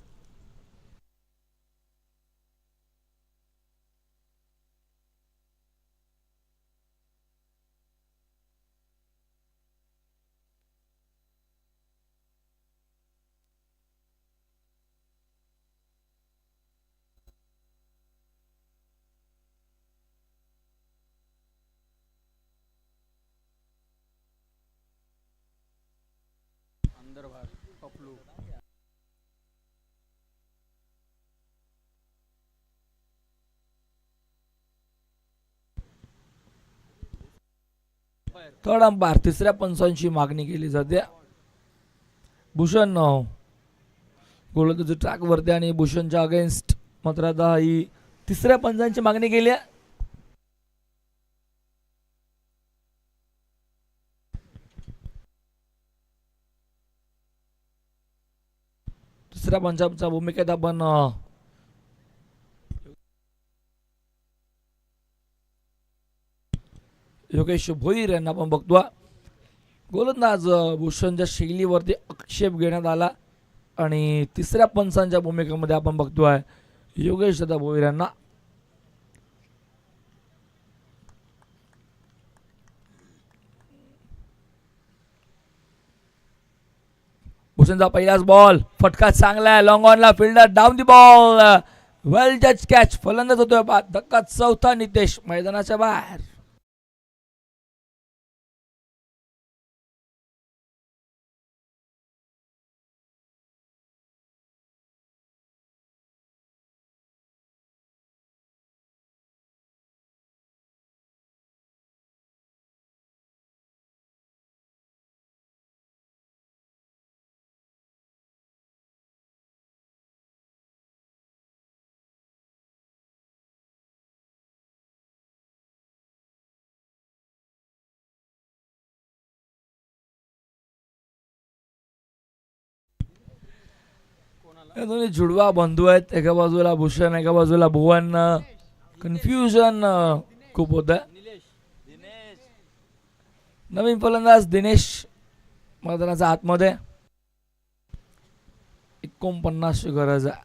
थर्ड अंपायर 3ऱ्या पंचांची मागणी केली जाते. भूषण गोलंदाजी ट्रॅक वरती आणि भूषणच्या अगेन्स्ट मात्र आता ही 3ऱ्या पंचांची मागणी केली आहे. तिसऱ्या पंचांच्या भूमिकेत आपण योगेश भोईर यांना आपण बघतो. गोलंदाज भूषणच्या शैलीवरती आक्षेप घेण्यात आला आणि 3ऱ्या पंचांच्या भूमिकेमध्ये आपण बघतोय योगेश दादा भोईर यांना. भूषणचा पहिलाच बॉल, फटका चांगला आहे, लॉंग ऑनला, fielder down the ball, well जज कॅच. फलंदाज होतोय बाद. धक्का चौथा, नितेश मैदानाच्या बाहेर. हे दोन्ही जुडवा बंधू आहेत. एका बाजूला भूषण, एका बाजूला भुवन. कन्फ्युजन खूप होत आहे. नवीन फलंदाज दिनेश मैदानाच्या आतमध्ये. 49 ची गरज आहे.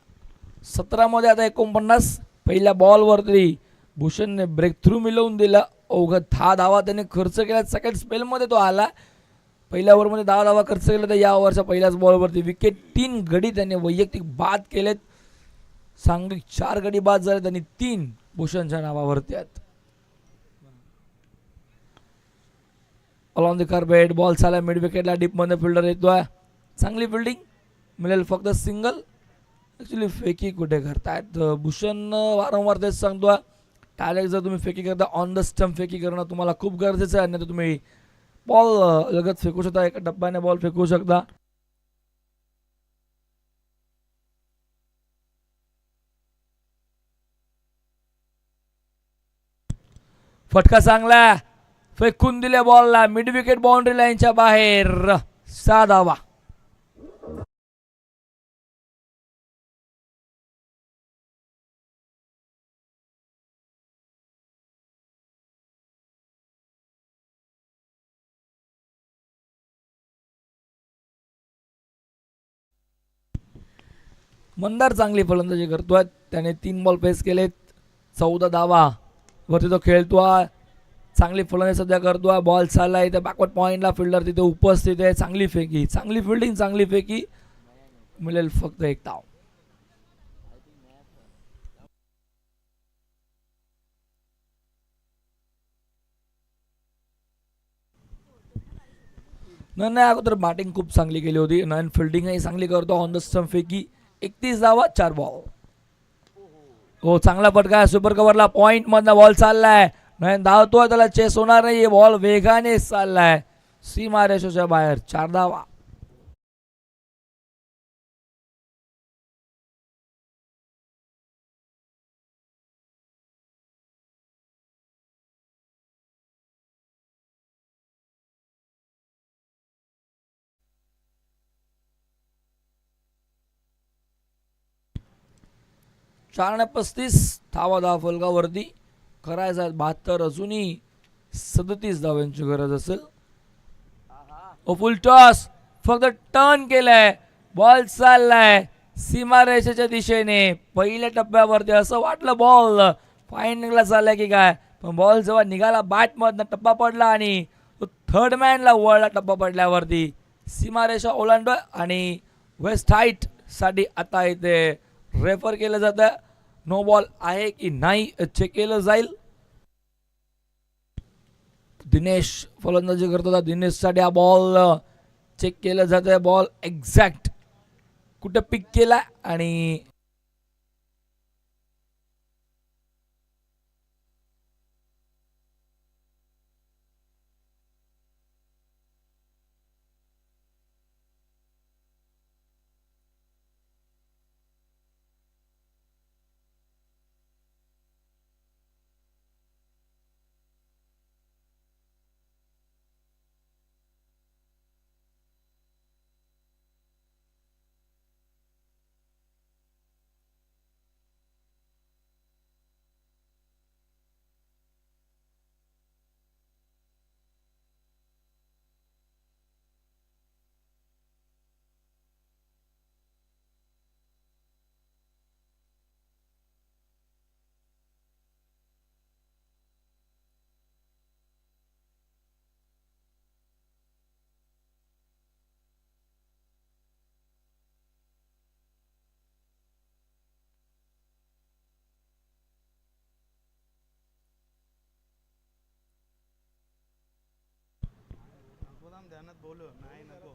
17 मध्ये आता 49. पहिल्या बॉलवरती भूषणने ब्रेक थ्रू मिळवून दिला. अवघा 10 धावा त्याने खर्च केला. सेकंड स्पेलमध्ये तो आला. पहिल्या ओव्हरमध्ये 10 धावा खर्च केला. तर या ओव्हरच्या पहिल्याच बॉलवरती विकेट. 3 गडी त्यांनी वैयक्तिक बाद केलेत. सांघिक 4 गडी बाद झाले. त्यांनी 3 भूषणच्या नावावरती आहेत. ऑन द कार्पेट बॉल चालला मिड विकेटला. डीप मध्ये फिल्डर येतोय. चांगली फिल्डिंग मिळेल फक्त सिंगल. ऍक्च्युली फेकी कुठे करतायत भूषण. वारंवार तेच सांगतोय, डायरेक्ट जर तुम्ही फेकी करता ऑन द स्टंप फेकी करणं तुम्हाला खूप गरजेचं आहे. अन्यथा तुम्ही बॉल लगत फेकू शकता. एका डब्याने बॉल फेकू शकता. फटका चांगला फेकून दिल्या बॉलला मिड विकेट बाउंड्री लाईनच्या बाहेर 6 धावा. मंदार चांगली फलंदाजी करतोय. त्याने 3 बॉल फेस केलेत. 14 धावा वरती तो खेळतोय. चांगली फलंदाजी सध्या करतोय. बॉल चाललाय इथे बॅकवर्ड पॉइंटला. फिल्डर तिथे उपस्थित आहे. चांगली फेकी चांगली फिल्डिंग चांगली फेकी. मिळेल फक्त 1 धाव. नाही अगोदर बॅटिंग खूप चांगली केली होती. नयन फिल्डिंगही चांगली करतो. ऑन द स्टंप फेकी 31 धावा 4 बॉल. हो चांगला फटका सुपर कव्हरला. पॉइंट मधला बॉल चाललाय. नयन धावतोय. त्याला चेस होणार नाही. बॉल वेगाने चाललाय सीमा रेषेच्या बाहेर. 4 धावा. चार आणि 35 धावा फलकावरती करायचा 72. अजूनही 37 धावांची गरज असेल. फुल टॉस फक्त टर्न केलाय. बॉल चाललाय सीमा रेषेच्या दिशेने. पहिल्या टप्प्यावरती असं वाटलं बॉल फायनलला चाललाय की काय, पण बॉल जेव्हा निघाला बॅट मधनं टप्पा पडला आणि थर्ड मॅनला वळला. टप्पा पडल्यावरती सीमारेषा ओलांडोय आणि वेस्ट हाईट साठी आता इथे रेफर केलं जातं. नो बॉल आहे की नाही चेक केलं जाईल. दिनेश फलंदाजी करतो. दिनेश साठी हा बॉल चेक केलं जातं. बॉल एक्झॅक्ट कुठं पिक केला आणि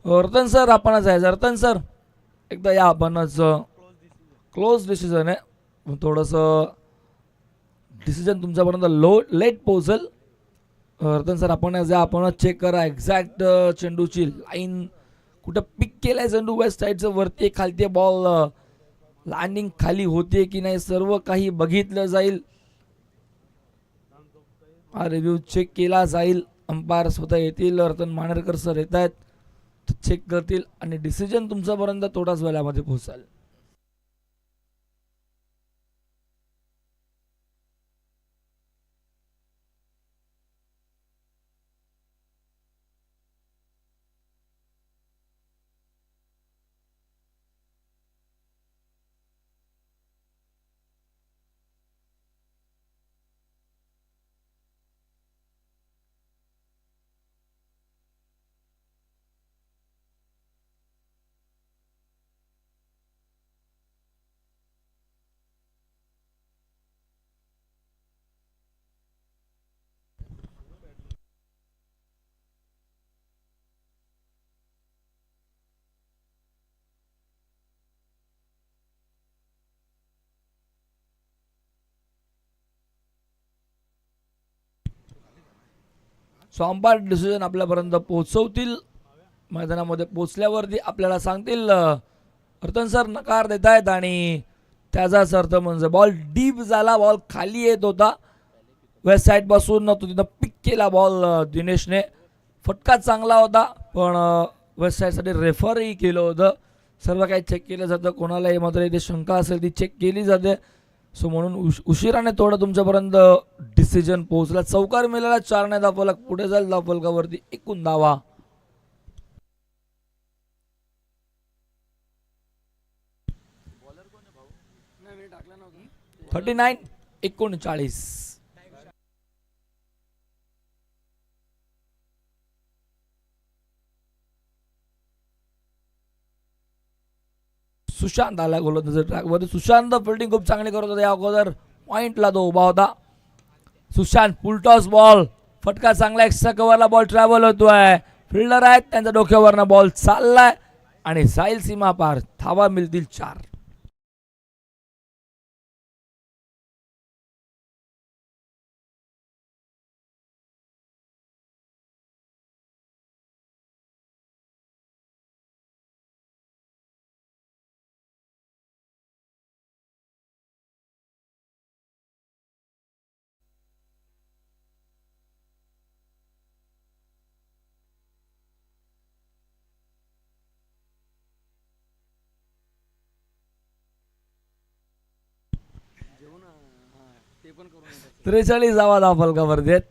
रतन सर आपणच आहे. रतन सर एकदा या. आपणच क्लोज डिसिजन आहे. थोडंसं डिसिजन तुमच्यापर्यंत लेट पोहोचेल. रतन सर आपण जा. आपणच चेक करा एक्झॅक्ट चेंडूची लाईन कुठं पिक केलाय. चेंडू वेस्ट साईडचं वरती खालती बॉल लँडिंग खाली होते की नाही सर्व काही बघितलं जाईल. हा रिव्ह्यू चेक केला जाईल. अंपायर स्वतः येतील. रतन मानेरकर सर येत आहेत. चेक करतील आणि डिसिजन तुमच्यापर्यंत थोड्याच वेळामध्ये पोहोचाल. सो अंपायर डिसिजन आपल्यापर्यंत पोहोचवतील. मैदानामध्ये पोहोचल्यावरती आपल्याला सांगतील. रतन सर नकार देत आहेत आणि त्याचाच अर्थ म्हणजे बॉल डीप झाला. बॉल खाली येत होता. वेस्ट साईड पासून तो तिथं पिक केला बॉल दिनेशने. फटका चांगला होता पण वेस्ट साईडसाठी रेफरही केलं होतं. सर्व काही चेक केलं जातं. कोणालाही मात्र इथे शंका असेल ती चेक केली जाते. सो म्हणून उशिराने थोडं तुमच्यापर्यंत डिसिजन पोहोचला. चौकार मिळाला 4 ने धावफलक पुढे जाईल. धावफलकावरती एकूण धावा 39-39. सुशांत आला गोलंदाज ट्रॅकवरती. सुशांत फिल्डिंग खूप चांगली करत होता. या अगोदर पॉइंटला तो उभा होता. Sushant full toss ball. फटका चांगला. एक्स्ट्रा कव्हरला बॉल ट्रॅव्हल होतोय. फिल्डर आहेत त्यांच्या डोक्यावरनं बॉल चाललाय आणि जाईल सीमा पार. धावा मिळतील 4. ते 43 धावा धावफलकावरती आहेत.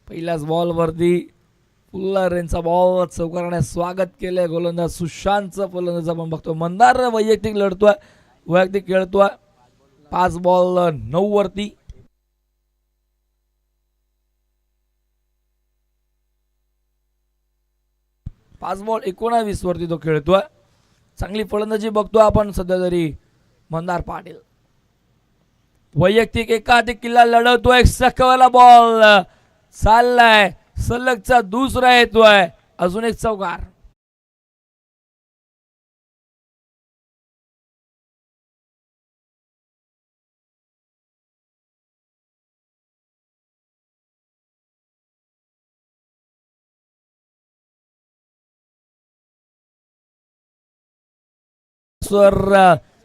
पहिल्याच बॉल वरती पुल्लर यांचा बॉल चौकाराने स्वागत केलंय. गोलंदाज सुशांतचं फलंदाज आपण बघतो. मंदार वैयक्तिक लढतोय. वैयक्तिक खेळतोय. 5 बॉल 9 वरती. पाच बॉल 19 वरती तो खेळतोय. चांगली फलंदाजी बघतोय आपण सध्या तरी मंदार पाटील. वैयक्तिक एकाधिक किल्ला लढवतोय. एक्स्ट्रा बॉल चाललाय. सलगचा दुसरा येतोय. अजून एक चौकार.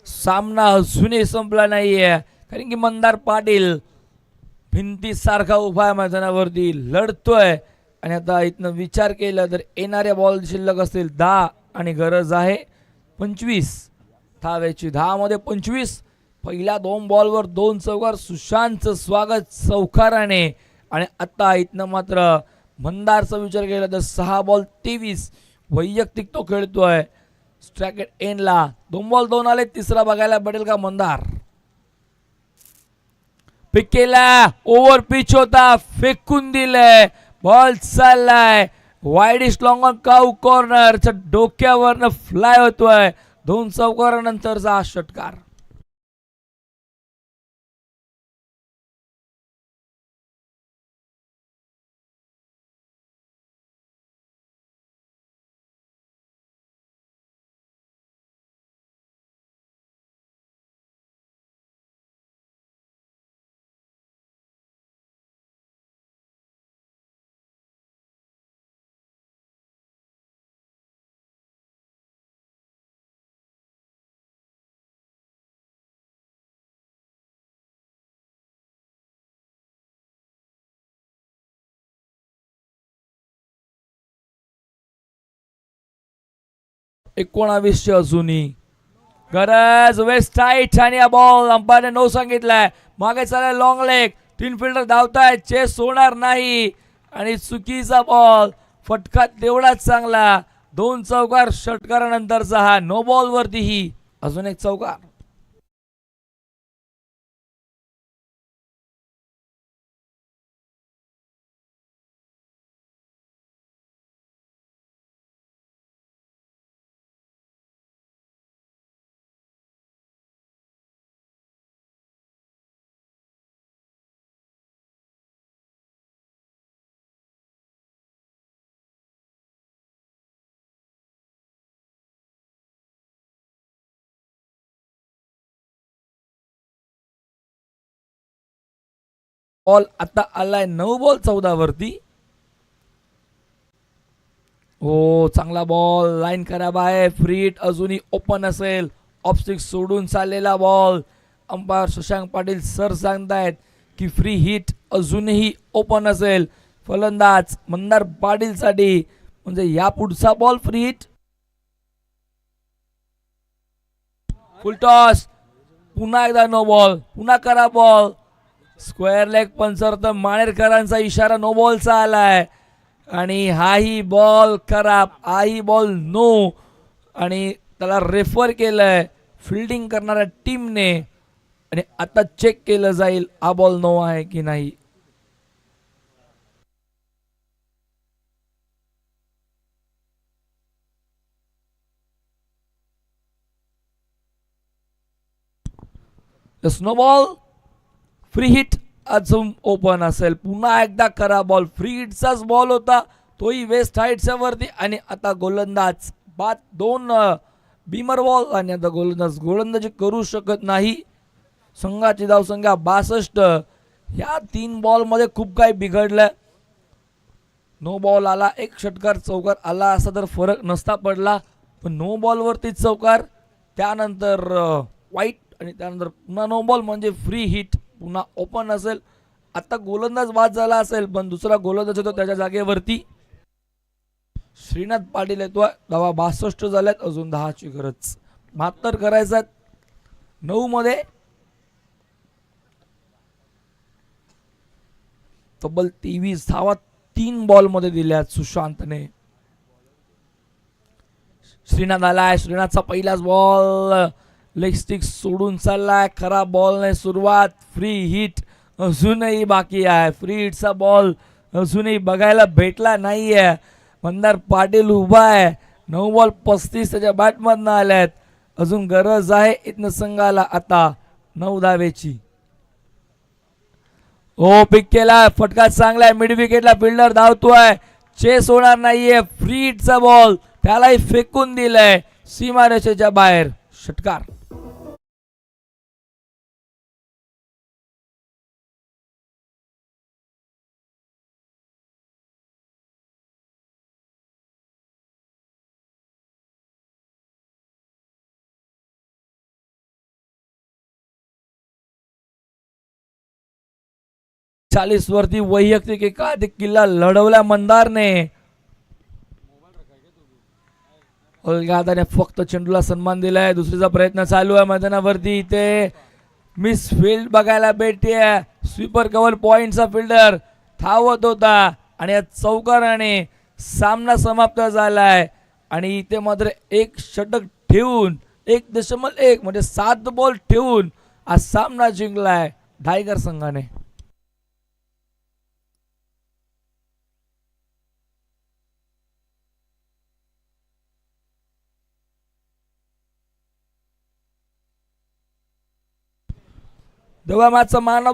सामना अजूनही संपला नाहीये कारण की मंदार पाटील भिंतीसारखा उभा आहे मैदानावरती लढतोय. आणि आता इथनं विचार केला तर येणाऱ्या बॉल शिल्लक असतील 10 आणि गरज आहे 25 धावेची. 10 मध्ये 25. पहिल्या 2 बॉलवर 2 चौकार. सुशांतचं स्वागत चौकाराने. आणि आता इथनं मात्र मंदारचा विचार केला तर 6 बॉल 23 वैयक्तिक तो खेळतोय. स्ट्राइक एंडला 2 बॉल 2 आले. तिसरा बघायला पडेल का मंदार. पिक केला. ओव्हर पिच होता. फेकून दिलंय. बॉल चाललाय. वाईडिश लॉंग ऑन काऊ कॉर्नरच्या डोक्यावरनं फ्लाय होतोय. 2 चौकारानंतरचा हा षटकार. एकोणावीसशे अजूनही गरज. वेस्ट साईड आणि हा बॉल अंपायरने नो सांगितलाय. मागे चाललाय लॉंग लेग. 3 फिल्डर धावताय. चेस होणार नाही आणि चुकीचा बॉल. फटका तेवढाच चांगला. 2 चौकार षटकारानंतरचा हा. नो बॉल वरतीही अजून एक चौकार. बॉल आता आलाय 9 बॉल 14 वरती. हो चांगला बॉल. लाईन खराब आहे. फ्री हिट अजूनही ओपन असेल. ऑफ स्टिक सोडून चाललेला ball. Umpire Shashank Patil sir सांगतायत की फ्री हिट अजूनही ओपन असेल. फलंदाज मंदार पाटील साठी म्हणजे या पुढचा बॉल फ्री हिट. फुल टॉस, पुन्हा एकदा नो बॉल, पुन्हा करा बॉल. स्क्वेअर लेग पंचर तर माणेरकरांचा इशारा नो बॉलचा आलाय आणि हाही बॉल खराब, हाही बॉल नो आणि त्याला रेफर केलंय फिल्डिंग करणाऱ्या टीमने आणि आता चेक केलं जाईल हा बॉल नो आहे की नाही. नो बॉल, फ्री हिट अजून ओपन असेल. पुन्हा एकदा खरा बॉल, फ्री हिटचाच बॉल होता तोही वेस्ट हाईटच्या वरती आणि आता गोलंदाज बाद दोन बीमर बॉल आणि आता गोलंदाजी करू शकत नाही. संघाची धावसंख्या 62. या 3 बॉल मध्ये खूप काही बिघडलं. नो बॉल आला, एक षटकार चौकार आला असा तर फरक नसता पडला, पण नो बॉल वरती चौकार, त्यानंतर वाईट आणि त्यानंतर पुन्हा नो बॉल म्हणजे फ्री हिट पुन्हा ओपन असेल. आता गोलंदाज बाद झाला असेल पण दुसरा गोलंदाज होतो त्याच्या जागेवरती श्रीनाथ पाटील येतोय. धावा 62 झाल्यात, अजून 10ची गरज. 72 करायचा 9 मध्ये. तब्बल 23 धावा 3 बॉल मध्ये दिल्यात सुशांतने. श्रीनाथ आलाय, श्रीनाथचा पहिलाच बॉल लेग स्टिक सोडून चाललाय. खरा बॉल नाही, सुरुवात फ्री हिट अजूनही बाकी आहे. फ्री हिटचा बॉल अजूनही बघायला भेटला नाहीये. मंदार पाटील उभा आहे. 9 बॉल 35 त्याच्या बॅटमधनं आल्यात. अजून गरज आहे इथनं संघाला आता 9 धावेची. ओ पिक केला, फटका चांगला आहे, मिड विकेटला फिल्डर धावतोय, चेस होणार नाहीये. फ्री हिटचा बॉल त्यालाही फेकून दिलाय सीमारेषेच्या बाहेर. षटकार. चाळीस वरती वैयक्तिक एकाधिक किल्ला लढवल्या मंदारने. फक्त चेंडूला सन्मान दिलाय. दुसरीचा प्रयत्न चालू आहे मैदानावरती. इथे मिस फील्ड बघायला भेटते. स्वीपर कव्हर पॉइंटचा फिल्डर धावत होता आणि या चौकाराने सामना समाप्त झालाय. आणि इथे मात्र एक षटक ठेवून 1.1 म्हणजे 7 बॉल ठेवून हा सामना जिंकलाय टायगर संघाने. तेव्हा मॅचचा मान ऑफ